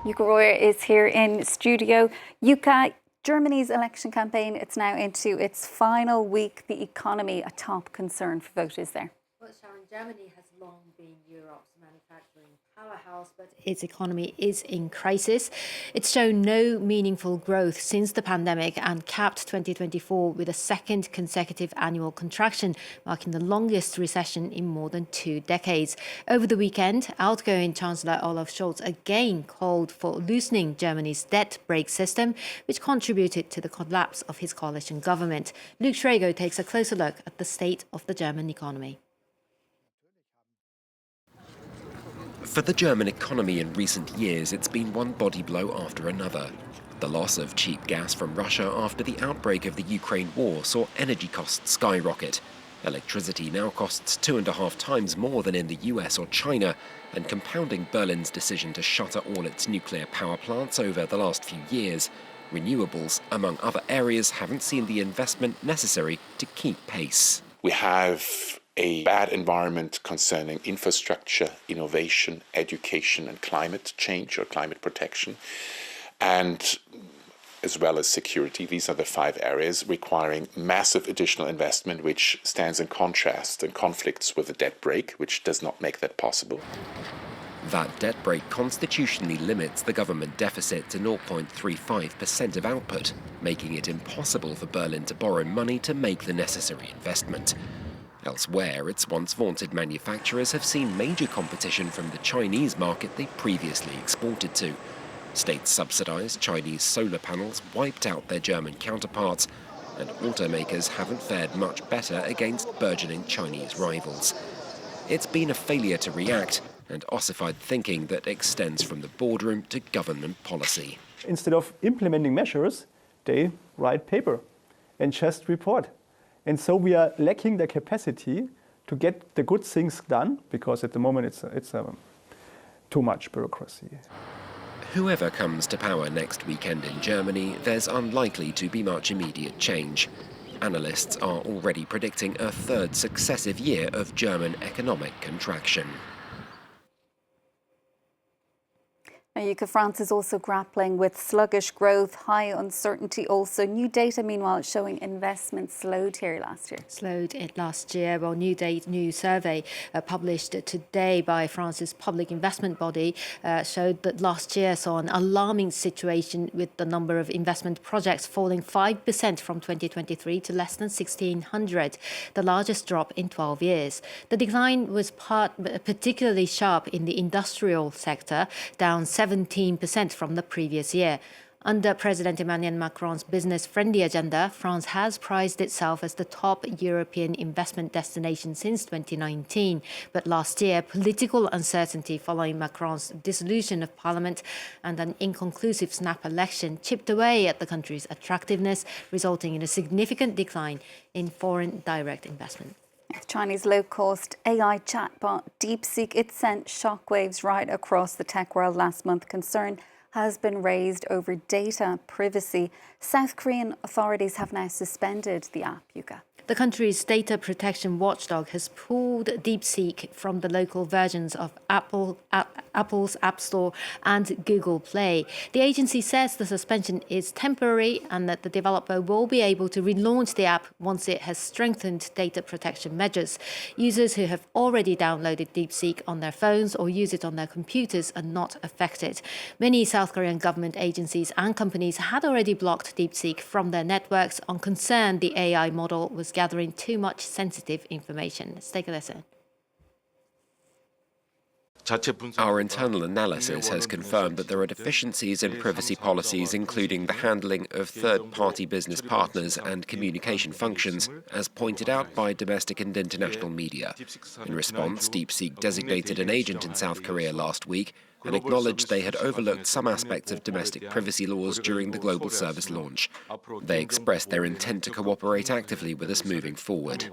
Yuka Royer is here in studio. Yuka, Germany's election campaign, it's now into its final week. The economy, a top concern for voters there. Well, Sharon, Germany has long been Europe's manufacturing powerhouse, but its economy is in crisis. It's shown no meaningful growth since the pandemic and capped 2024 with a second consecutive annual contraction, marking the longest recession in more than 2 decades. Over the weekend, outgoing Chancellor Olaf Scholz again called for loosening Germany's debt brake system, which contributed to the collapse of his coalition government. Luke Schrago takes a closer look at the state of the German economy. For the German economy in recent years, it's been one body blow after another. The loss of cheap gas from Russia after the outbreak of the Ukraine war saw energy costs skyrocket. Electricity now costs 2.5 times more than in the US or China, and compounding Berlin's decision to shutter all its nuclear power plants over the last few years, renewables, among other areas, haven't seen the investment necessary to keep pace. We have a bad environment concerning infrastructure, innovation, education and climate change or climate protection, and as well as security. These are the 5 areas requiring massive additional investment, which stands in contrast and conflicts with the debt brake, which does not make that possible. That debt brake constitutionally limits the government deficit to 0.35% of output, making it impossible for Berlin to borrow money to make the necessary investment. Elsewhere, its once vaunted manufacturers have seen major competition from the Chinese market they previously exported to. State-subsidized Chinese solar panels wiped out their German counterparts, and automakers haven't fared much better against burgeoning Chinese rivals. It's been a failure to react and ossified thinking that extends from the boardroom to government policy. Instead of implementing measures, they write paper and just report. And so we are lacking the capacity to get the good things done, because at the moment it's too much bureaucracy. Whoever comes to power next weekend in Germany, there's unlikely to be much immediate change. Analysts are already predicting a 3rd successive year of German economic contraction. Now, Yuka, France is also grappling with sluggish growth, high uncertainty also. New data, meanwhile, showing investment slowed here last year. Slowed it last year. Well, new survey published today by France's public investment body showed that last year saw an alarming situation with the number of investment projects falling 5% from 2023 to less than 1,600, the largest drop in 12 years. The decline was particularly sharp in the industrial sector, down 17% from the previous year. Under President Emmanuel Macron's business-friendly agenda, France has prized itself as the top European investment destination since 2019. But last year, political uncertainty following Macron's dissolution of parliament and an inconclusive snap election chipped away at the country's attractiveness, resulting in a significant decline in foreign direct investment. Chinese low-cost AI chatbot DeepSeek, it sent shockwaves right across the tech world last month. Concern has been raised over data privacy. South Korean authorities have now suspended the app, Yuka. The country's data protection watchdog has pulled DeepSeek from the local versions of Apple's App Store and Google Play. The agency says the suspension is temporary and that the developer will be able to relaunch the app once it has strengthened data protection measures. Users who have already downloaded DeepSeek on their phones or use it on their computers are not affected. Many South Korean government agencies and companies had already blocked DeepSeek from their networks on concern the AI model was gathering too much sensitive information. Let's take a listen. Our internal analysis has confirmed that there are deficiencies in privacy policies, including the handling of third-party business partners and communication functions, as pointed out by domestic and international media. In response, DeepSeek designated an agent in South Korea last week and acknowledged they had overlooked some aspects of domestic privacy laws during the global service launch. They expressed their intent to cooperate actively with us moving forward.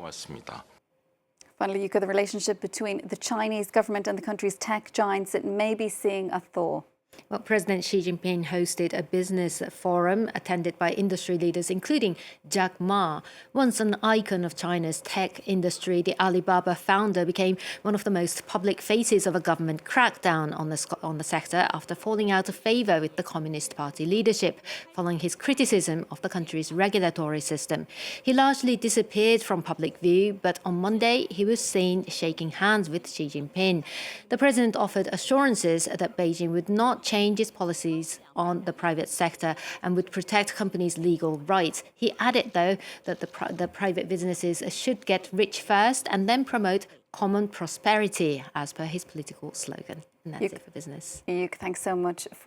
Finally, Yuka, the relationship between the Chinese government and the country's tech giants, it may be seeing a thaw. Well, President Xi Jinping hosted a business forum attended by industry leaders, including Jack Ma. Once an icon of China's tech industry, the Alibaba founder became one of the most public faces of a government crackdown on the sector after falling out of favor with the Communist Party leadership, following his criticism of the country's regulatory system. He largely disappeared from public view, but on Monday he was seen shaking hands with Xi Jinping. The president offered assurances that Beijing would not change its policies on the private sector and would protect companies' legal rights. He added, though, that the private businesses should get rich first and then promote common prosperity, as per his political slogan. And that's it for business. Thanks so much.